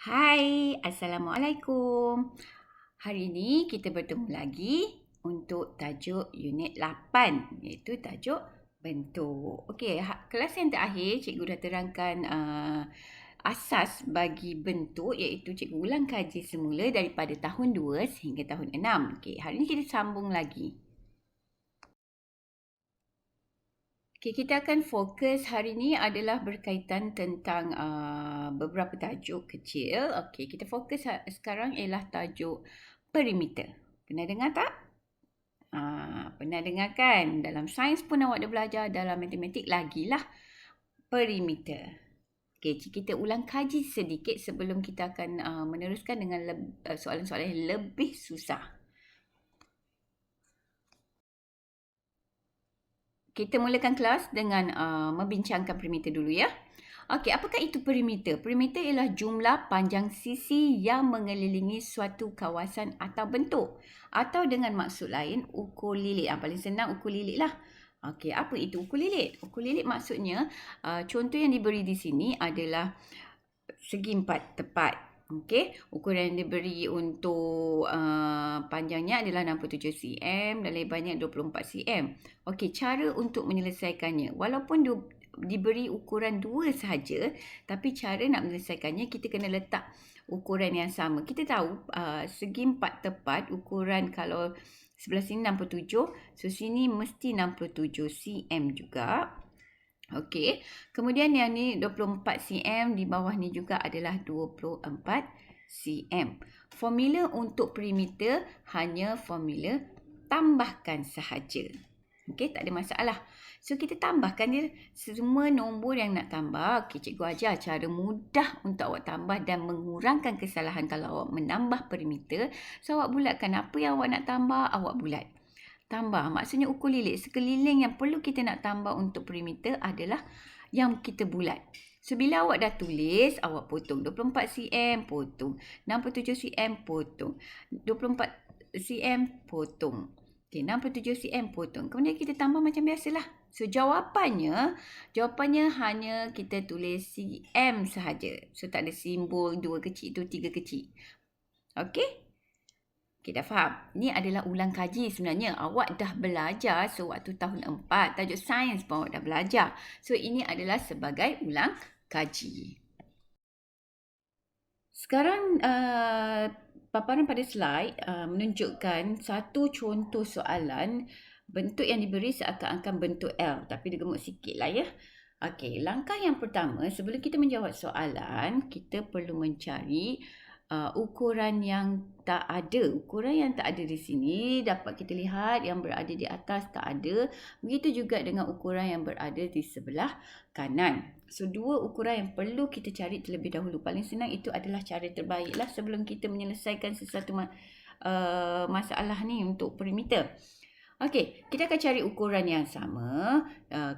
Hai, Assalamualaikum. Hari ini kita bertemu lagi untuk tajuk unit 8 iaitu tajuk bentuk. Okey, kelas yang terakhir cikgu dah terangkan asas bagi bentuk iaitu cikgu ulang kaji semula daripada tahun 2 sehingga tahun 6. Okey, hari ini kita sambung lagi. Okay, kita akan fokus hari ini adalah berkaitan tentang beberapa tajuk kecil. Okey, kita fokus sekarang ialah tajuk perimeter. Pernah dengar tak? Pernah dengar kan? Dalam sains pun awak dah belajar, dalam matematik lagilah perimeter. Okey, kita ulang kaji sedikit sebelum kita akan meneruskan dengan soalan-soalan yang lebih susah. Kita mulakan kelas dengan membincangkan perimeter dulu ya. Okey, apakah itu perimeter? Perimeter ialah jumlah panjang sisi yang mengelilingi suatu kawasan atau bentuk. Atau dengan maksud lain, ukur lilit. Paling senang ukur lilit lah. Okey, apa itu ukur lilit? Ukur lilit maksudnya, contoh yang diberi di sini adalah segi empat tepat. Okey, ukuran yang diberi untuk panjangnya adalah 67 cm dan lebarnya 24 cm. Okey, cara untuk menyelesaikannya. Walaupun diberi ukuran 2 sahaja, tapi cara nak menyelesaikannya kita kena letak ukuran yang sama. Kita tahu segi empat tepat ukuran kalau sebelah sini 67, so sini mesti 67 cm juga. Okey, kemudian yang ni 24 cm, di bawah ni juga adalah 24 cm. Formula untuk perimeter hanya formula tambahkan sahaja. Okey, tak ada masalah. So, kita tambahkan dia semua nombor yang nak tambah. Okey, cikgu ajar cara mudah untuk awak tambah dan mengurangkan kesalahan kalau awak menambah perimeter. So, awak bulatkan apa yang awak nak tambah, awak bulat. Tambah, maksudnya ukur lilit. Sekeliling yang perlu kita nak tambah untuk perimeter adalah yang kita bulat. So, bila awak dah tulis, awak potong 24 cm, potong. 67 cm, potong. 24 cm, potong. Okay, 67 cm, potong. Kemudian kita tambah macam biasalah. So, jawapannya hanya kita tulis cm sahaja. So, tak ada simbol 2 kecil tu 3 kecil. Okey? Okay, dah faham? Ini adalah ulang kaji sebenarnya. Awak dah belajar sewaktu tahun 4. Tajuk sains pun awak dah belajar. So, ini adalah sebagai ulang kaji. Sekarang, paparan pada slide menunjukkan satu contoh soalan bentuk yang diberi seakan-akan bentuk L. Tapi dia gemuk sikit lah ya. Okey, langkah yang pertama sebelum kita menjawab soalan, kita perlu mencari ukuran yang tak ada. Ukuran yang tak ada di sini dapat kita lihat yang berada di atas tak ada. Begitu juga dengan ukuran yang berada di sebelah kanan. So, dua ukuran yang perlu kita cari terlebih dahulu. Paling senang itu adalah cara terbaiklah sebelum kita menyelesaikan sesuatu masalah ni untuk perimeter. Okey, kita akan cari ukuran yang sama.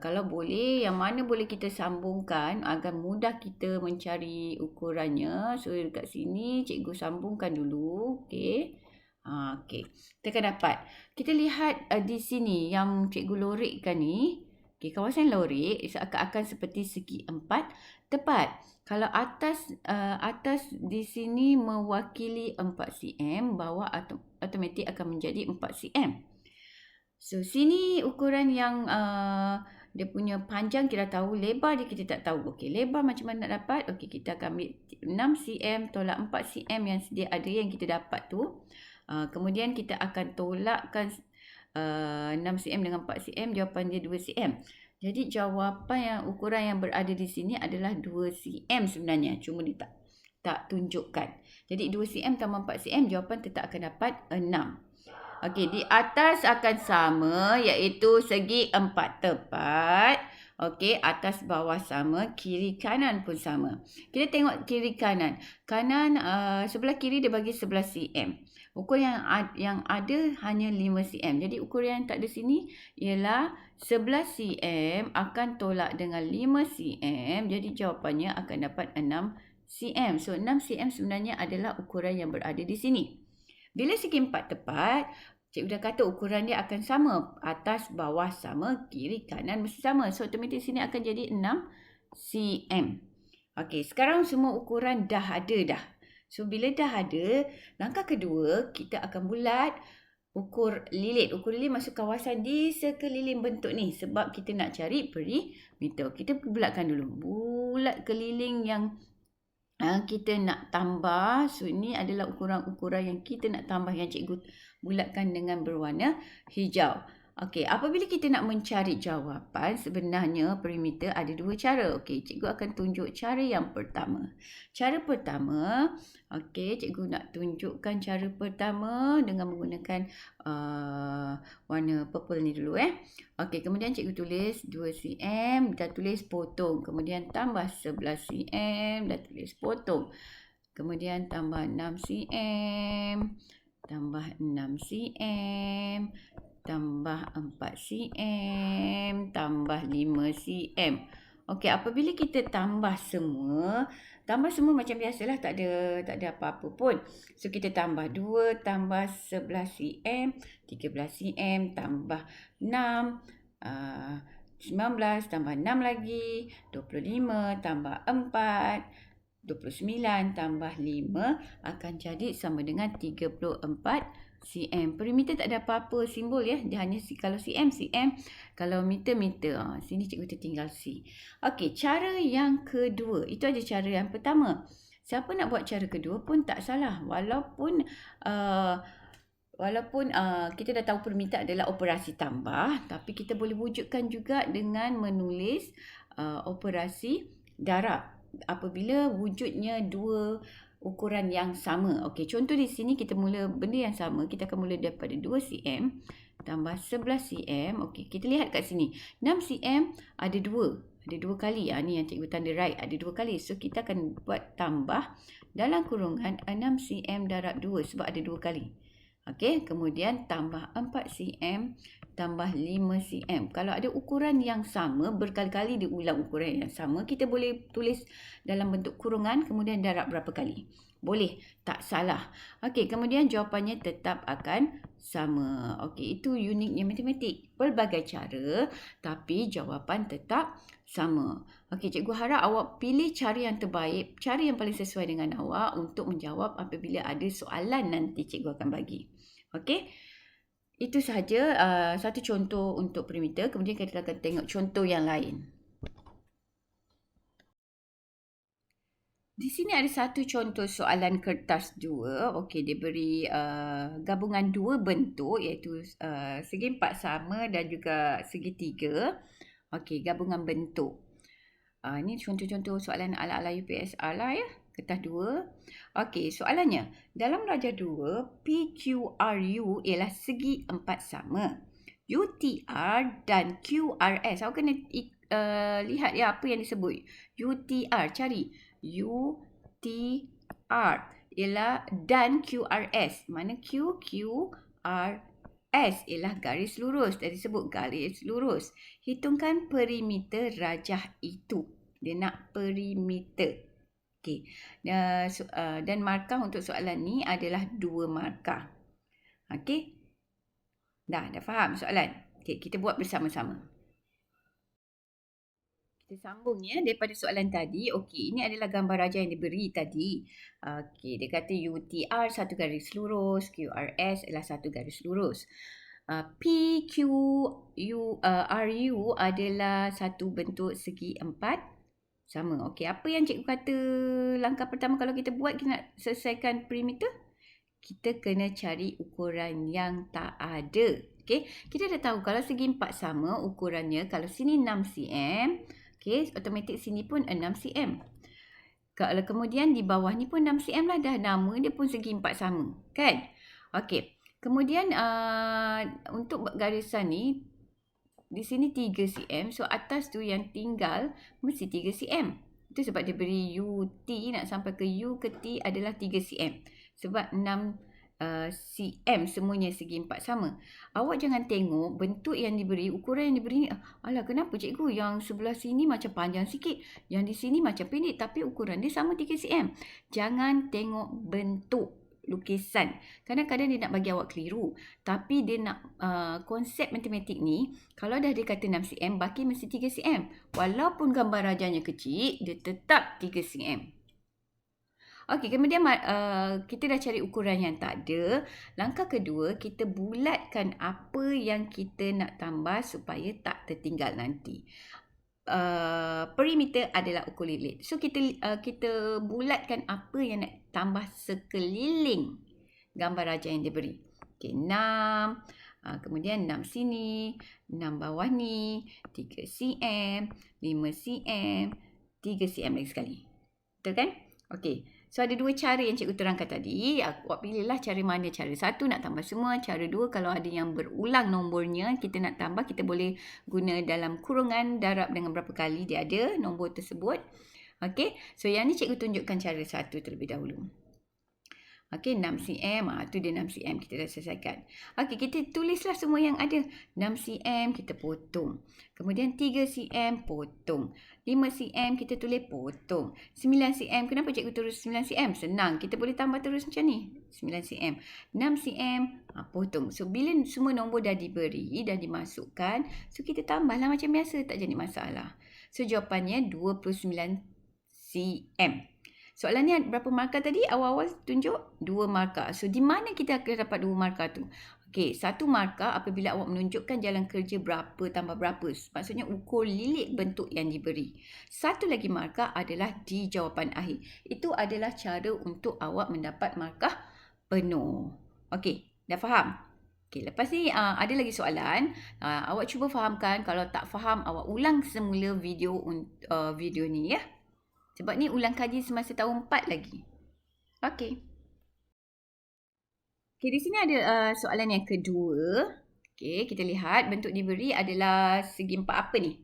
Kalau boleh, yang mana boleh kita sambungkan agar mudah kita mencari ukurannya. So, dekat sini cikgu sambungkan dulu. Okey. Okey, kita akan dapat. Kita lihat di sini yang cikgu lorekkan ni. Okey, kawasan lorek akan seperti segi empat tepat. Kalau atas di sini mewakili 4 cm, bawah automatik akan menjadi 4 cm. So, sini ukuran yang dia punya panjang kita tahu, lebar dia kita tak tahu. Okey, lebar macam mana nak dapat? Okey, kita akan ambil 6 cm tolak 4 cm yang sedia ada yang kita dapat tu. Kemudian kita akan tolakkan 6 cm dengan 4 cm, jawapan dia 2 cm. Jadi, jawapan yang ukuran yang berada di sini adalah 2 cm sebenarnya. Cuma dia tak tunjukkan. Jadi, 2 cm tambah 4 cm, jawapan tetap akan dapat 6. Okey, di atas akan sama iaitu segi empat tepat. Okey, atas bawah sama, kiri kanan pun sama. Kita tengok kiri kanan. Kanan sebelah kiri dia bagi 11 cm. Ukur yang ada hanya 5 cm. Jadi ukur yang tak ada sini ialah 11 cm akan tolak dengan 5 cm. Jadi jawapannya akan dapat 6 cm. So 6 cm sebenarnya adalah ukuran yang berada di sini. Bila segi empat tepat, cikgu dah kata ukuran dia akan sama. Atas, bawah sama, kiri, kanan mesti sama. So, otomatik sini akan jadi 6 cm. Okey, sekarang semua ukuran dah ada dah. So, bila dah ada, langkah kedua, kita akan bulat ukur lilit. Ukur lilit masuk kawasan di sekeliling bentuk ni. Sebab kita nak cari perimeter. Kita bulatkan dulu. Bulat keliling yang kita nak tambah. So, ini adalah ukuran-ukuran yang kita nak tambah yang cikgu bulatkan dengan berwarna hijau. Okey, apabila kita nak mencari jawapan, sebenarnya perimeter ada dua cara. Okey, cikgu akan tunjuk cara yang pertama. Cara pertama, okey, cikgu nak tunjukkan cara pertama dengan menggunakan warna purple ni dulu Okey, kemudian cikgu tulis 2 cm dan tulis potong. Kemudian tambah 11 cm dan tulis potong. Kemudian tambah 6 cm, tambah 6 cm, tambah 4 cm, tambah 5 cm. Okey, apabila kita tambah semua macam biasalah, tak ada apa-apa pun. So, kita tambah 2 tambah 11 cm, 13 cm, tambah 6, 19, tambah 6 lagi, 25, tambah 4, 29, tambah 5 akan jadi sama dengan 34 cm. Perimeter tak ada apa-apa simbol dia hanya kalau cm, kalau meter. Sini cikgu tertinggal C. Okey, cara yang kedua. Itu aja cara yang pertama. Siapa nak buat cara kedua pun tak salah. Walaupun kita dah tahu perimeter adalah operasi tambah, tapi kita boleh wujudkan juga dengan menulis operasi darab apabila wujudnya dua ukuran yang sama. Okey, contoh di sini kita mula benda yang sama. Kita akan mula daripada 2 cm tambah 11 cm. Okey, kita lihat kat sini. 6 cm ada 2. Ada 2 kali. Ni yang cikgu tanda right. Ada 2 kali. So, kita akan buat tambah dalam kurungan 6 cm darab 2 sebab ada 2 kali. Okey, kemudian tambah 4 cm tambah 5 cm. Kalau ada ukuran yang sama, berkali-kali diulang ukuran yang sama, kita boleh tulis dalam bentuk kurungan, kemudian darab berapa kali. Boleh, tak salah. Okey, kemudian jawapannya tetap akan sama. Okey, itu uniknya matematik. Pelbagai cara, tapi jawapan tetap sama. Okey, cikgu harap awak pilih cara yang terbaik, cara yang paling sesuai dengan awak untuk menjawab apabila ada soalan nanti cikgu akan bagi. Okey. Itu sahaja satu contoh untuk perimeter. Kemudian kita akan tengok contoh yang lain. Di sini ada satu contoh soalan kertas 2. Okey, dia beri gabungan dua bentuk iaitu segi 4 sama dan juga segi 3. Okey, gabungan bentuk. Ini contoh-contoh soalan ala-ala UPSR lah Kertas 2. Okey, soalannya. Dalam darjah 2, PQRU ialah segi 4 sama. UTR dan QRS. Awak kena lihat apa yang disebut. UTR, cari. UTR ialah dan QRS. Mana Q? QRS ialah garis lurus. Tadi sebut garis lurus. Hitungkan perimeter rajah itu. Dia nak perimeter. Okey. Dan markah untuk soalan ni adalah 2 markah. Okey. Dah faham soalan? Okey, kita buat bersama-sama. Kita sambung daripada soalan tadi. Okey, ini adalah gambar rajah yang diberi tadi. Okey, dia kata UTR satu garis lurus, QRS adalah satu garis lurus. PQRU adalah satu bentuk segi 4 sama. Okey, apa yang cikgu kata langkah pertama kalau kita buat, kita nak selesaikan perimeter? Kita kena cari ukuran yang tak ada. Okey, kita dah tahu kalau segi 4 sama ukurannya, kalau sini 6 cm, okey, automatik sini pun 6 cm. Kalau kemudian di bawah ni pun 6 cm lah, dah nama dia pun segi 4 sama, kan? Okey, kemudian untuk garisan ni, di sini 3 cm. So, atas tu yang tinggal mesti 3 cm. Itu sebab dia beri UT. Nak sampai ke U ke T adalah 3 cm. Sebab 6 cm semuanya segi 4 sama. Awak jangan tengok bentuk yang diberi, ukuran yang diberi ni. Alah, kenapa cikgu? Yang sebelah sini macam panjang sikit. Yang di sini macam pendek. Tapi ukuran dia sama 3 cm. Jangan tengok bentuk lukisan. Kadang-kadang dia nak bagi awak keliru. Tapi dia nak konsep matematik ni, kalau dah dia kata 6 cm, baki mesti 3 cm. Walaupun gambar rajahnya kecil, dia tetap 3 cm. Okey, kemudian kita dah cari ukuran yang tak ada. Langkah kedua, kita bulatkan apa yang kita nak tambah supaya tak tertinggal nanti. Perimeter adalah ukur lilit. So kita bulatkan apa yang nak tambah sekeliling gambar raja yang diberi. Okey, 6. Kemudian 6 sini, 6 bawah ni, 3 cm, 5 cm, 3 cm lagi sekali. Betul kan? Okey. So ada dua cara yang cikgu terangkan tadi. Awak pilihlah cara mana. Cara satu nak tambah semua. Cara dua kalau ada yang berulang nombornya, kita nak tambah, kita boleh guna dalam kurungan darab dengan berapa kali dia ada nombor tersebut. Okey. So yang ni cikgu tunjukkan cara satu terlebih dahulu. Okey, 6 cm. Tu dia 6 cm. Kita dah selesaikan. Okey, kita tulislah semua yang ada. 6 cm kita potong. Kemudian 3 cm potong. 5 cm kita tulis potong. 9 cm. Kenapa cikgu terus 9 cm? Senang. Kita boleh tambah terus macam ni. 9 cm. 6 cm. Potong. So, bila semua nombor dah diberi, dah dimasukkan. So, kita tambahlah macam biasa. Tak jadi masalah. So, jawapannya 29 cm. Soalan ni berapa markah tadi? Awal-awal tunjuk 2 markah. So, di mana kita akan dapat 2 markah tu? Okey, 1 markah apabila awak menunjukkan jalan kerja berapa tambah berapa. Maksudnya ukur lilit bentuk yang diberi. Satu lagi markah adalah di jawapan akhir. Itu adalah cara untuk awak mendapat markah penuh. Okey, dah faham? Okey, lepas ni ada lagi soalan. Awak cuba fahamkan. Kalau tak faham, awak ulang semula video ni ya. Sebab ni ulang kaji semasa tahun 4 lagi. Okey. Okey, di sini ada soalan yang kedua. Okey, kita lihat bentuk diberi adalah segi empat apa ni?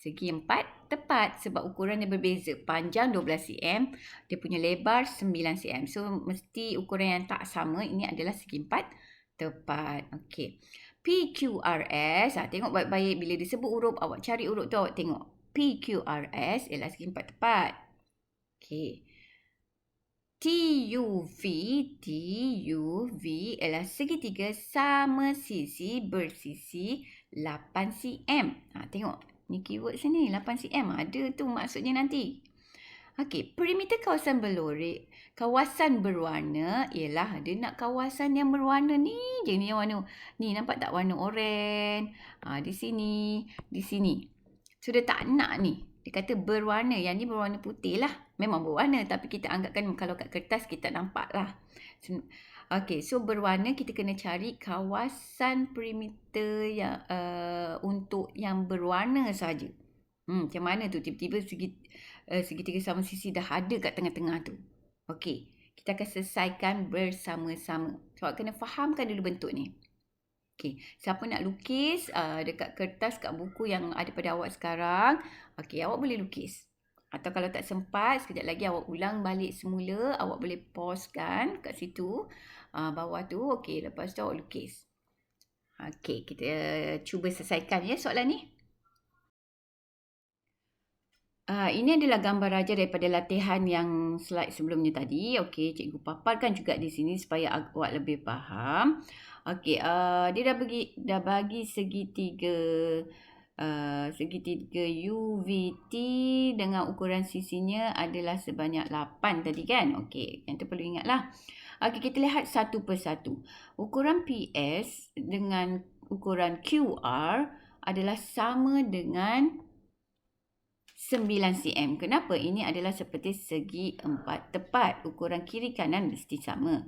Segi empat tepat sebab ukuran dia berbeza. Panjang 12 cm, dia punya lebar 9 cm. So, mesti ukuran yang tak sama. Ini adalah segi empat tepat. Okey. PQRS, tengok baik-baik bila disebut huruf, awak cari huruf tu, awak tengok. PQRS ialah segi empat tepat. Okey. TUV ialah segitiga sama sisi bersisi 8 cm. Tengok. Ni keyword sini 8 cm. Ada tu maksudnya nanti. Okey. Perimeter kawasan berlori. Kawasan berwarna ialah dia nak kawasan yang berwarna ni je. Ni yang warna. Ni nampak tak warna oranye. Di sini. Di sini. So dia tak nak ni. Dia kata berwarna. Yang ni berwarna putih lah. Memang berwarna. Tapi kita anggapkan kalau kat kertas kita nampak lah. Okey. So berwarna kita kena cari kawasan perimeter yang untuk yang berwarna saja. Macam mana tu? Tiba-tiba segitiga sama sisi dah ada kat tengah-tengah tu. Okey. Kita akan selesaikan bersama-sama. So awak kena fahamkan dulu bentuk ni. Okey, siapa nak lukis dekat kertas, kat buku yang ada pada awak sekarang, okey, awak boleh lukis. Atau kalau tak sempat, sekejap lagi awak ulang balik semula, awak boleh pause kan kat situ, bawah tu. Okey, lepas tu awak lukis. Okey, kita cuba selesaikan ya soalan ni. Ini adalah gambar raja daripada latihan yang slide sebelumnya tadi. Okey, cikgu paparkan juga di sini supaya awak lebih faham. Okey, dia dah bagi segitiga UVT dengan ukuran sisinya adalah sebanyak 8 tadi kan. Okey, yang tu perlu ingatlah. Okey, kita lihat satu persatu. Ukuran PS dengan ukuran QR adalah sama dengan 9 cm. Kenapa? Ini adalah seperti segi empat tepat. Ukuran kiri kanan mesti sama.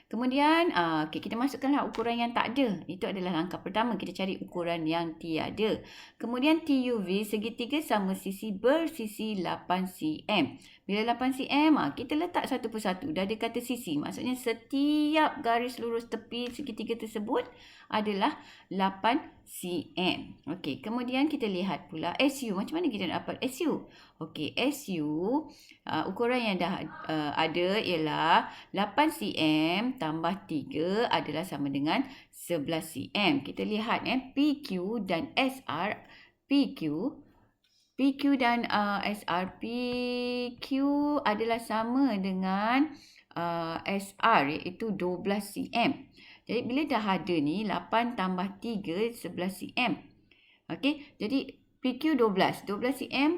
Kemudian, okay, kita masukkanlah ukuran yang tak ada. Itu adalah langkah pertama. Kita cari ukuran yang tiada. Kemudian TUV, segitiga sama sisi bersisi 8 cm. Bila 8 cm, kita letak satu persatu. Dah ada kata sisi. Maksudnya setiap garis lurus tepi segitiga tersebut adalah 8 cm. Okey, kemudian kita lihat pula SU. Macam mana kita nak dapat SU? Okey, SU ukuran yang dah ada ialah 8 cm tambah 3 adalah sama dengan 11 cm. Kita lihat PQ dan SR. PQ dan SR. PQ adalah sama dengan SR iaitu 12 cm. Jadi bila dah ada ni 8 tambah 3 11 cm. Okey, jadi PQ 12 cm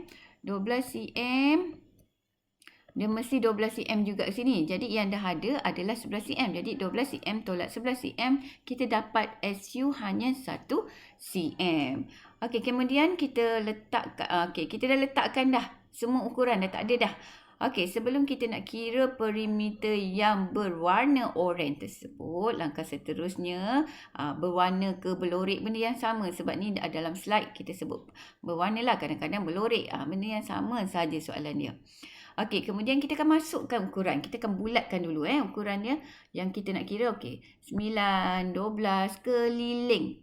dia mesti 12 cm juga ke sini. Jadi yang dah ada adalah 11 cm. Jadi 12 cm tolak 11 cm, kita dapat SU hanya 1 cm. Okey, kemudian kita letak, kita dah letakkan dah semua ukuran, dah tak ada dah. Okey, sebelum kita nak kira perimeter yang berwarna oranye tersebut, langkah seterusnya berwarna ke berlorek, benda yang sama. Sebab ni dalam slide kita sebut berwarna lah, kadang-kadang berlorek. Benda yang sama saja soalan dia. Okey, kemudian kita akan masukkan ukuran. Kita akan bulatkan dulu ukurannya yang kita nak kira. Okey, 9, 12, keliling.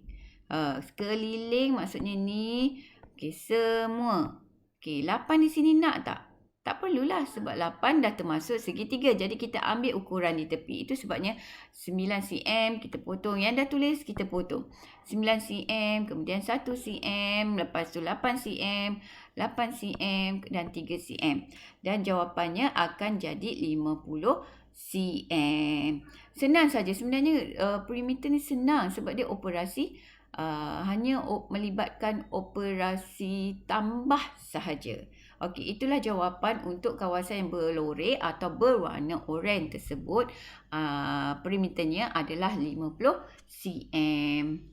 Sekeliling maksudnya ni. Okey, semua. Okey, 8 di sini nak tak? Tak perlulah sebab 8 dah termasuk segitiga. Jadi kita ambil ukuran di tepi. Itu sebabnya 9 cm kita potong. Yang dah tulis kita potong. 9 cm, kemudian 1 cm, lepas tu 8 cm, 8 cm dan 3 cm. Dan jawapannya akan jadi 50 cm. Senang saja sebenarnya, perimeter ni senang sebab dia operasi hanya melibatkan operasi tambah sahaja. Okey, itulah jawapan untuk kawasan yang berlorek atau berwarna oranye tersebut. Perimeternya adalah 50 cm.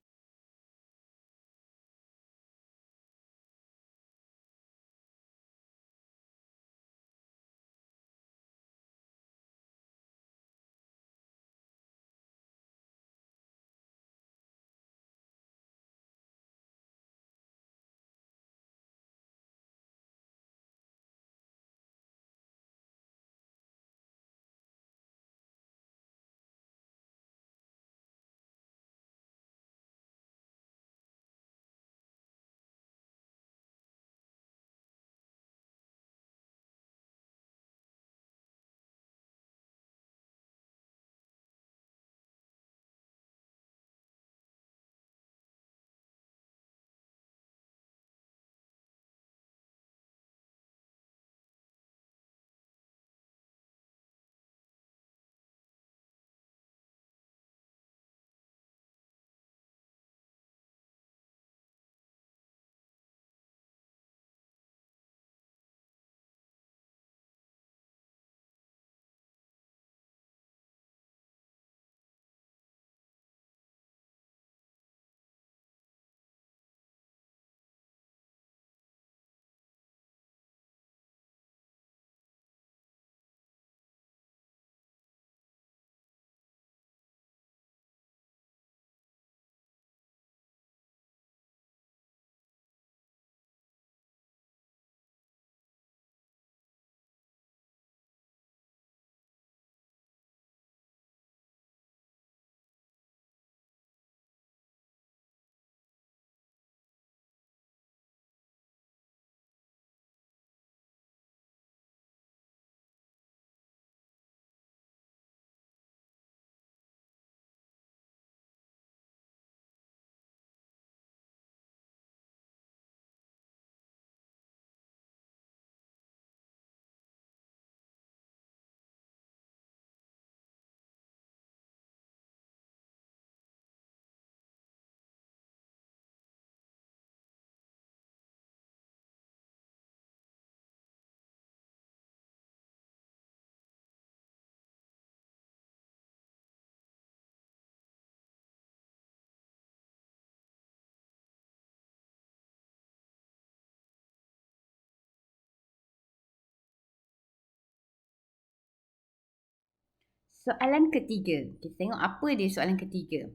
Soalan ketiga. Kita tengok apa dia soalan ketiga.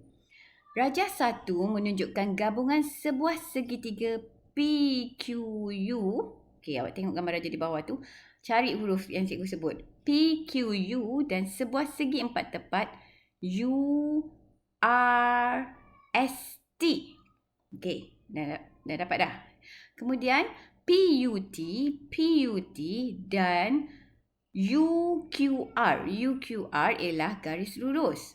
Rajah 1 menunjukkan gabungan sebuah segitiga PQU. Okey, awak tengok gambar rajah di bawah tu. Cari huruf yang cikgu sebut. PQU dan sebuah segi empat tepat URST. Okey, dah dapat dah. Kemudian PUT dan UQR ialah garis lurus.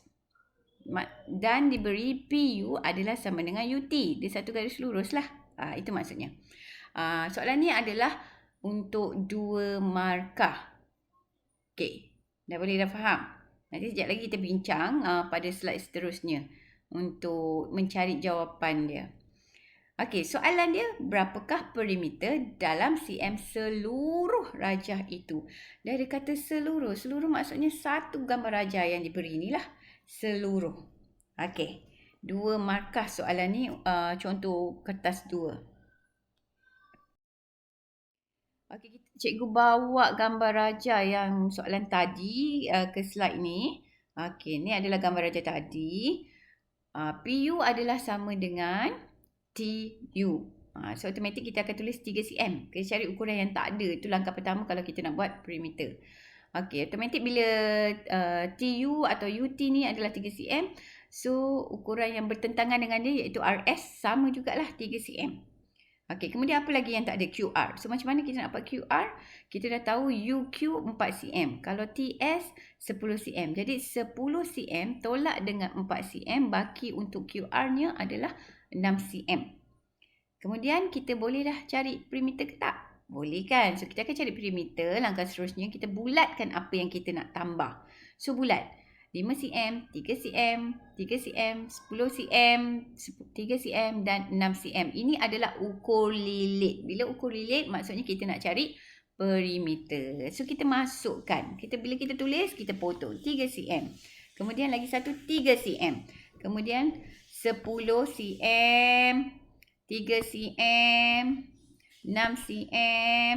Dan diberi PU adalah sama dengan UT. Dia satu garis lurus lah. Itu maksudnya. Soalan ni adalah untuk 2 markah. Okey. Dah faham? Nanti sekejap lagi kita bincang pada slide seterusnya untuk mencari jawapan dia. Okey, soalan dia, berapakah perimeter dalam cm seluruh rajah itu? Dari kata seluruh, seluruh maksudnya satu gambar rajah yang diberi inilah seluruh. Okey, 2 markah soalan ni, contoh kertas 2. Okey, cikgu bawa gambar rajah yang soalan tadi ke slide ni. Okey, ni adalah gambar rajah tadi. PU adalah sama dengan TU. So automatik kita akan tulis 3 cm. Kita cari ukuran yang tak ada. Itu langkah pertama kalau kita nak buat perimeter. Okey, automatik bila TU atau UT ni adalah 3 cm. So ukuran yang bertentangan dengan dia iaitu RS sama jugalah 3 cm. Okey, kemudian apa lagi yang tak ada? QR. So macam mana kita nak dapat QR? Kita dah tahu UQ 4 cm. Kalau TS 10 cm. Jadi 10 cm tolak dengan 4 cm, baki untuk QR-nya adalah 6 cm. Kemudian kita boleh dah cari perimeter ke tak? Boleh kan? So kita akan cari perimeter. Langkah seterusnya kita bulatkan apa yang kita nak tambah. So bulat 5 cm, 3 cm, 3 cm, 10 cm, 3 cm dan 6 cm. Ini adalah ukur lilit. Bila ukur lilit maksudnya kita nak cari perimeter. So kita masukkan. Bila kita tulis, kita potong 3 cm. Kemudian lagi satu 3 cm. Kemudian 10 cm, 3 cm, 6 cm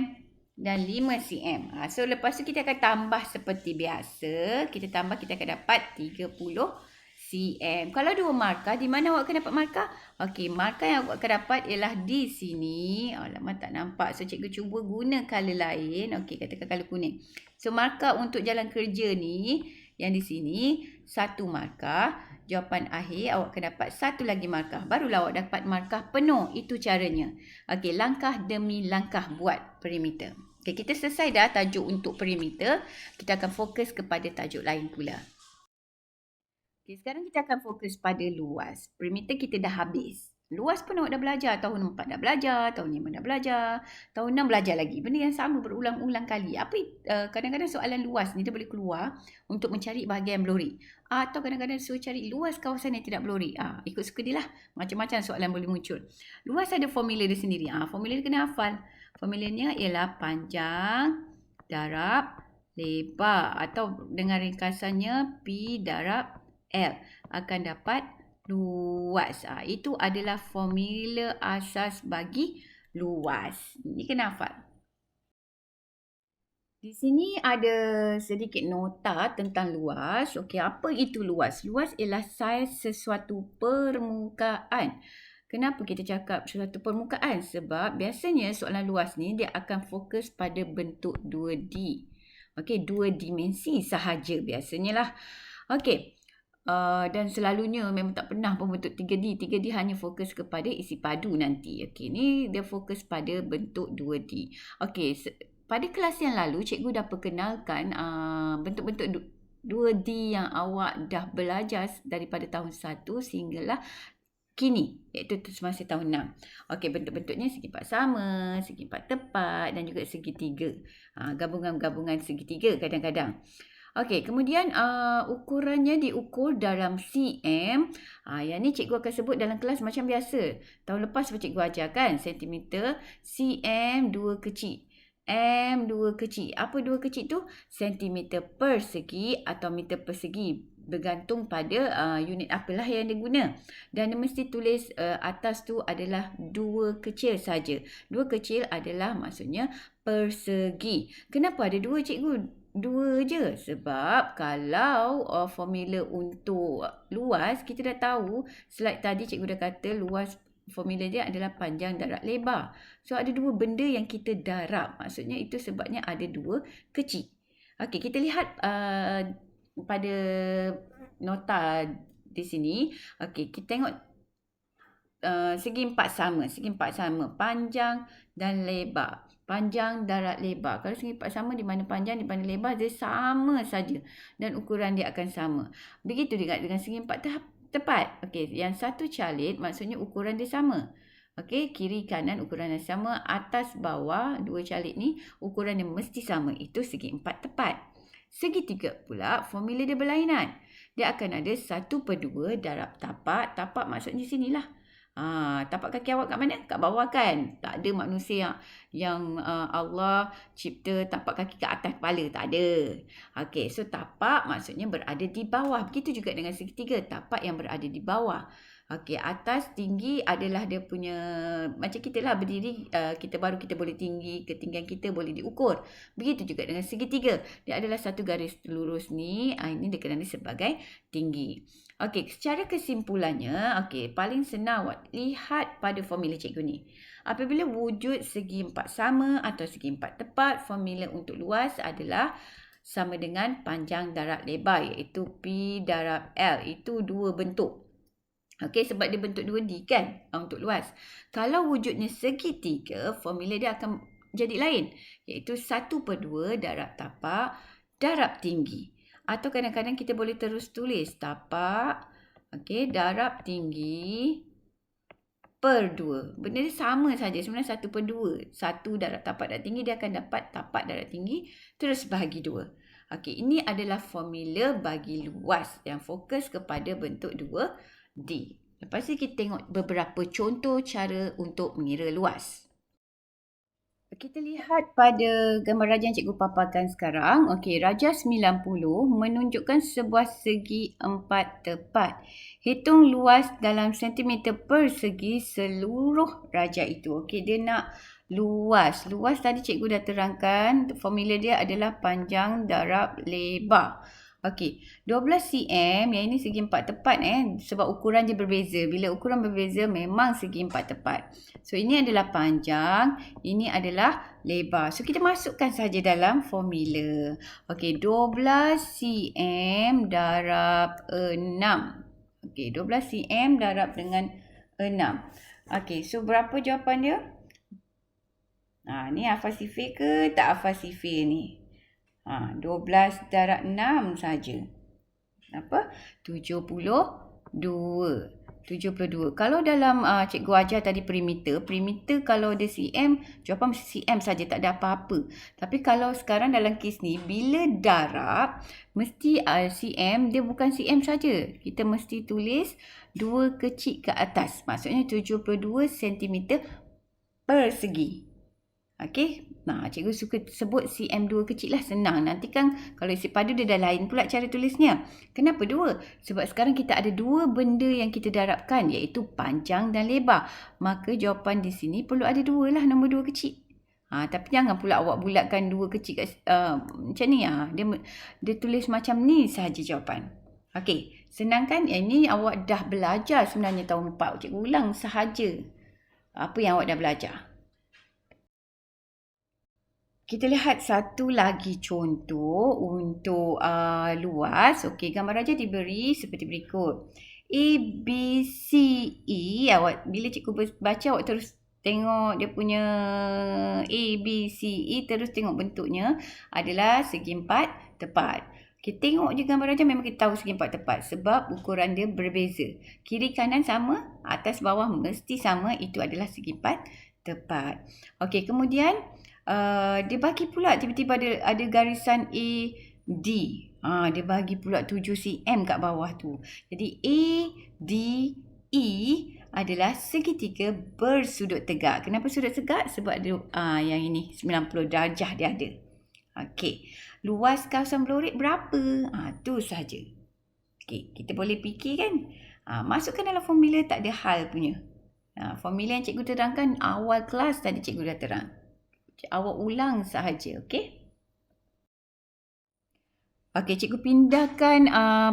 dan 5 cm. So lepas tu kita akan tambah seperti biasa. Kita tambah, kita akan dapat 30 cm. Kalau 2 markah, di mana awak akan dapat markah? Okey, markah yang awak akan dapat ialah di sini. Alamak, tak nampak. So cikgu cuba guna color lain. Okey, katakan color kuning. So markah untuk jalan kerja ni, yang di sini, 1 markah. Jawapan akhir awak akan dapat 1 lagi markah. Barulah awak dapat markah penuh. Itu caranya. Okey, langkah demi langkah buat perimeter. Okey, kita selesai dah tajuk untuk perimeter. Kita akan fokus kepada tajuk lain pula. Okey, sekarang kita akan fokus pada luas. Perimeter kita dah habis. Luas pun awak dah belajar. Tahun 4 dah belajar, tahun 5 dah belajar, tahun 6 belajar lagi. Benda yang sama berulang-ulang kali. Kadang-kadang soalan luas ni dia boleh keluar untuk mencari bahagian berlori. Atau kadang-kadang suruh cari luas kawasan yang tidak berlori. Ikut suka dia lah. Macam-macam soalan boleh muncul. Luas ada formula dia sendiri. Formula dia kena hafal. Formulanya ialah panjang darab lebar. Atau dengan ringkasannya P darab L akan dapat luas. Itu adalah formula asas bagi luas. Ini kena hafal. Di sini ada sedikit nota tentang luas. Okey, apa itu luas? Luas ialah saiz sesuatu permukaan. Kenapa kita cakap sesuatu permukaan? Sebab biasanya soalan luas ni dia akan fokus pada bentuk 2D. Okey, 2 dimensi sahaja biasanya lah. Okey. Dan selalunya memang tak pernah pun bentuk 3D. 3D hanya fokus kepada isi padu nanti. Okey, ni dia fokus pada bentuk 2D. Okey, pada kelas yang lalu cikgu dah perkenalkan bentuk-bentuk 2D yang awak dah belajar daripada tahun 1 sehinggalah kini, iaitu semasa tahun 6. Okey, bentuk-bentuknya segi empat sama, segi empat tepat dan juga segitiga. Gabungan-gabungan segitiga kadang-kadang. Okey, kemudian ukurannya diukur dalam cm. Yang ni cikgu akan sebut dalam kelas macam biasa. Tahun lepas cikgu ajarkan sentimeter, cm 2 kecil. M 2 kecil. Apa 2 kecil tu? Sentimeter persegi atau meter persegi. Bergantung pada unit apalah yang dia guna. Dan dia mesti tulis atas tu adalah 2 kecil saja. 2 kecil adalah maksudnya persegi. Kenapa ada 2 cikgu? 2 je. Sebab kalau formula untuk luas, kita dah tahu slide tadi cikgu dah kata luas formula dia adalah panjang darab lebar. So ada 2 benda yang kita darab. Maksudnya itu sebabnya ada 2 kecil. Okey, kita lihat pada nota di sini. Okey, kita tengok segi empat sama. Panjang dan lebar. Panjang darab lebar. Kalau segi empat sama, di mana panjang, di mana lebar, dia sama saja. Dan ukuran dia akan sama. Begitu juga dengan segi empat tepat. Okey, yang satu calit maksudnya ukuran dia sama. Okey, kiri kanan ukuran yang sama. Atas bawah, 2 calit ni ukuran dia mesti sama. Itu segi empat tepat. Segitiga pula formula dia berlainan. Dia akan ada 1/2 darab tapak. Tapak maksudnya sinilah. Tapak kaki awak kat mana? Kat bawah kan? Tak ada manusia yang Allah cipta tapak kaki kat atas kepala. Tak ada. Okey, so tapak maksudnya berada di bawah. Begitu juga dengan segitiga. Tapak yang berada di bawah. Okey, atas tinggi adalah dia punya, macam kita lah berdiri, kita boleh tinggi, ketinggian kita boleh diukur. Begitu juga dengan segitiga. Dia adalah satu garis lurus ni. Ini dikenali sebagai tinggi. Okey, secara kesimpulannya, paling senang awak lihat pada formula cikgu ni. Apabila wujud segi empat sama atau segi empat tepat, formula untuk luas adalah sama dengan panjang darab lebar, iaitu P darab L. Itu dua bentuk. Okey, sebab dia bentuk 2D kan untuk luas. Kalau wujudnya segitiga, formula dia akan jadi lain, iaitu 1/2 darab tapak darab tinggi. Atau kadang-kadang kita boleh terus tulis tapak, darab tinggi per 2. Benda dia sama saja, sebenarnya 1/2. 1 darab tapak darab tinggi, dia akan dapat tapak darab tinggi terus bahagi 2. Ini adalah formula bagi luas yang fokus kepada bentuk 2D. Lepas tu kita tengok beberapa contoh cara untuk mengira luas. Kita lihat pada gambar rajah yang cikgu paparkan sekarang. Rajah 90 menunjukkan sebuah segi empat tepat. Hitung luas dalam sentimeter persegi seluruh rajah itu. Dia nak luas. Luas tadi cikgu dah terangkan. Formula dia adalah panjang darab lebar. 12 cm, yang ini segi empat tepat sebab ukuran dia berbeza. Bila ukuran berbeza memang segi empat tepat. So ini adalah panjang, ini adalah lebar. So kita masukkan saja dalam formula. 12 cm darab 6. 12 cm darab dengan 6. So berapa jawapan dia? Ni hafal sifir ke tak hafal sifir ni? 12 darab 6 saja. Apa? 72. Kalau dalam cikgu ajar tadi perimeter kalau dia cm, jawapan mesti cm saja, tak ada apa-apa. Tapi kalau sekarang dalam kes ni, bila darab, mesti cm, dia bukan cm saja. Kita mesti tulis 2 kecil ke atas. Maksudnya 72 cm persegi. Cikgu suka sebut cm2 kecil lah, senang. Nanti kan kalau isi padu dia dah lain pula cara tulisnya. Kenapa 2? Sebab sekarang kita ada dua benda yang kita darabkan, iaitu panjang dan lebar. Maka jawapan di sini perlu ada 2 lah, nombor 2 kecil. Tapi jangan pula awak bulatkan 2 kecil macam ni. Dia tulis macam ni sahaja jawapan. Senang kan? Ini awak dah belajar sebenarnya tahun 4. Cikgu ulang sahaja apa yang awak dah belajar. Kita lihat satu lagi contoh untuk luas. Gambar rajah diberi seperti berikut. A, B, C, E. Bila cikgu baca, awak terus tengok dia punya A, B, C, E. Terus tengok bentuknya adalah segi empat tepat. Kita tengok je gambar rajah, memang kita tahu segi empat tepat sebab ukuran dia berbeza. Kiri kanan sama, atas bawah mesti sama. Itu adalah segi empat tepat. Kemudian dia bagi pula tiba-tiba ada garisan A, D. Dia bagi pula 7 cm kat bawah tu. Jadi A, D, E adalah segitiga bersudut tegak. Kenapa sudut tegak? Sebab dia yang ini 90 darjah dia ada. Luas kawasan belorik berapa? Tu sahaja. Kita boleh fikir kan? Masukkan dalam formula, tak ada hal punya. Formula yang cikgu terangkan awal kelas tadi cikgu dah terang. Awak ulang sahaja, cikgu pindahkan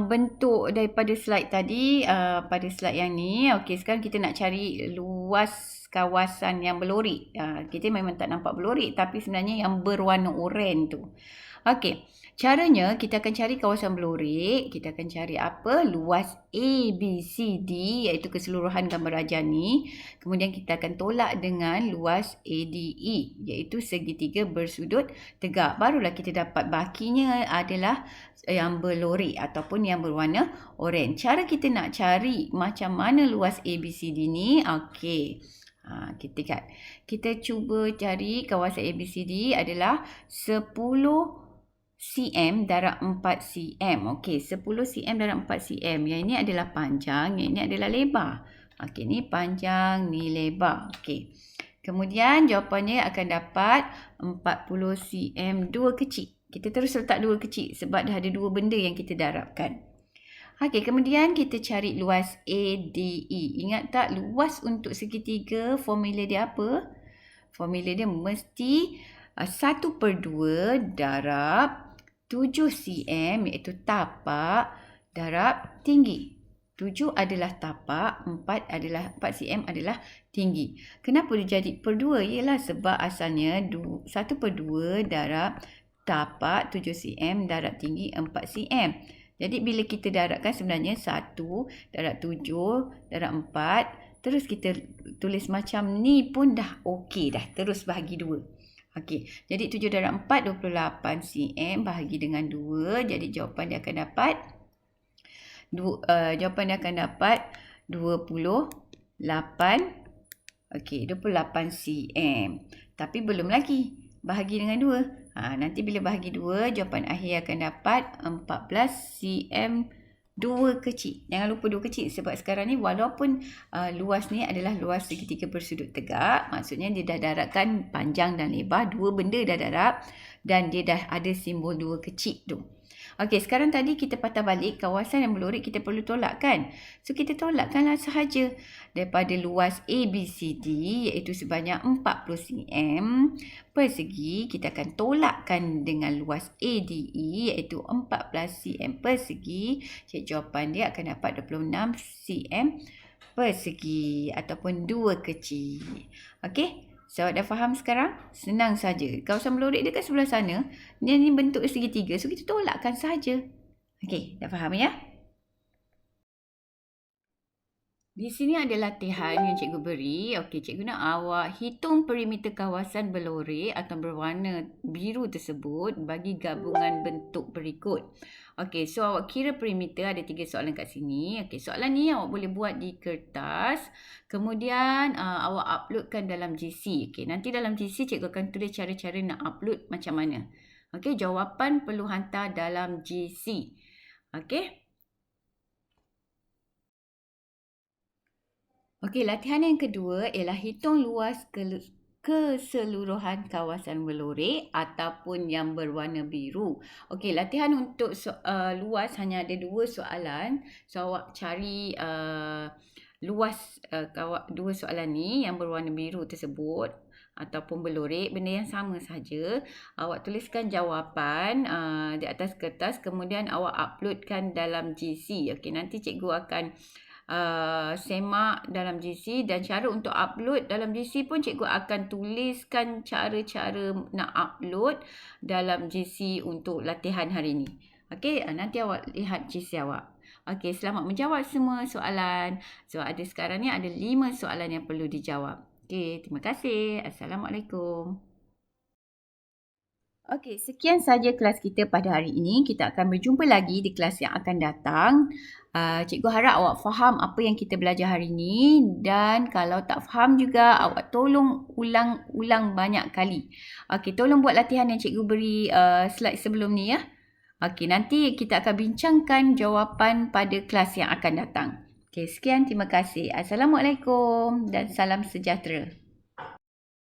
bentuk daripada slide tadi pada slide yang ni. Sekarang kita nak cari luas kawasan yang belorik. Kita memang tak nampak belorik, tapi sebenarnya yang berwarna oranye tu. Caranya kita akan cari kawasan belorik. Kita akan cari apa? Luas A, B, C, D, iaitu keseluruhan gambar rajah ni. Kemudian kita akan tolak dengan luas A, D, E, iaitu segitiga bersudut tegak. Barulah kita dapat bakinya adalah yang belorik ataupun yang berwarna oranye. Cara kita nak cari macam mana luas A, B, C, D ni. Kita cuba cari kawasan A, B, C, D adalah 10 cm darab 4 cm. 10 cm darab 4 cm. Yang ini adalah panjang, yang ini adalah lebar. Okey, ni panjang, ni lebar. Okey. Kemudian jawapannya akan dapat 40 cm 2 kecil. Kita terus letak 2 kecil sebab dah ada 2 benda yang kita darabkan. Okey, kemudian kita cari luas ADE. Ingat tak luas untuk segitiga formula dia apa? Formula dia mesti 1/2 darab 7 cm iaitu tapak darab tinggi. 7 adalah tapak, 4 cm adalah tinggi. Kenapa dia jadi per 2? Ialah sebab asalnya 1/2 darab tapak 7 cm darab tinggi 4 cm. Jadi bila kita darabkan sebenarnya 1 darab 7 darab 4. Terus kita tulis macam ni pun dah okey dah. Terus bahagi 2. Okey. Jadi 7 darab 4, 28 cm bahagi dengan 2. Jadi jawapan dia akan dapat 28. Okey, 28 cm. Tapi belum lagi. Bahagi dengan 2. Nanti bila bahagi 2, jawapan akhir akan dapat 14 cm 2 kecil. Jangan lupa 2 kecil sebab sekarang ni walaupun luas ni adalah luas segitiga bersudut tegak, maksudnya dia dah darabkan panjang dan lebar, 2 benda dah darab dan dia dah ada simbol 2 kecil tu. Okey, sekarang tadi kita patah balik kawasan yang berlorek kita perlu tolak kan? So kita tolakkanlah sahaja daripada luas ABCD iaitu sebanyak 40 cm persegi, kita akan tolakkan dengan luas ADE iaitu 14 cm persegi. Jadi jawapan dia akan dapat 26 cm persegi ataupun 2 kecil. Okey? So, dah faham sekarang? Senang saja. Kawasan berlorek dekat sebelah sana, dia ni bentuk segitiga. So, kita tolakkan saja. Okey, dah faham ya? Di sini ada latihan yang cikgu beri. Okey, cikgu nak awak hitung perimeter kawasan berlorek atau berwarna biru tersebut bagi gabungan bentuk berikut. Okey, so awak kira perimeter, ada 3 soalan kat sini. Okey, soalan ni awak boleh buat di kertas. Kemudian awak uploadkan dalam GC. Okey, nanti dalam GC cikgu akan tulis cara-cara nak upload macam mana. Okey, jawapan perlu hantar dalam GC. Okey. Okey, latihan yang kedua ialah hitung luas keseluruhan kawasan berlorek ataupun yang berwarna biru. Okey, latihan untuk luas hanya ada 2 soalan. So, awak cari luas 2 soalan ni yang berwarna biru tersebut ataupun berlorek, benda yang sama saja. Awak tuliskan jawapan di atas kertas, kemudian awak uploadkan dalam GC. Okey, nanti cikgu akan semak dalam GC, dan cara untuk upload dalam GC pun cikgu akan tuliskan cara-cara nak upload dalam GC untuk latihan hari ini. Okey, nanti awak lihat GC awak. Okey, selamat menjawab semua soalan. So, sekarang ni ada 5 soalan yang perlu dijawab. Okey, terima kasih. Assalamualaikum. Okey, sekian saja kelas kita pada hari ini. Kita akan berjumpa lagi di kelas yang akan datang. Cikgu harap awak faham apa yang kita belajar hari ini, dan kalau tak faham juga awak tolong ulang banyak kali. Okey, tolong buat latihan yang cikgu beri slide sebelum ni ya. Okey, nanti kita akan bincangkan jawapan pada kelas yang akan datang. Okey, sekian, terima kasih. Assalamualaikum dan salam sejahtera.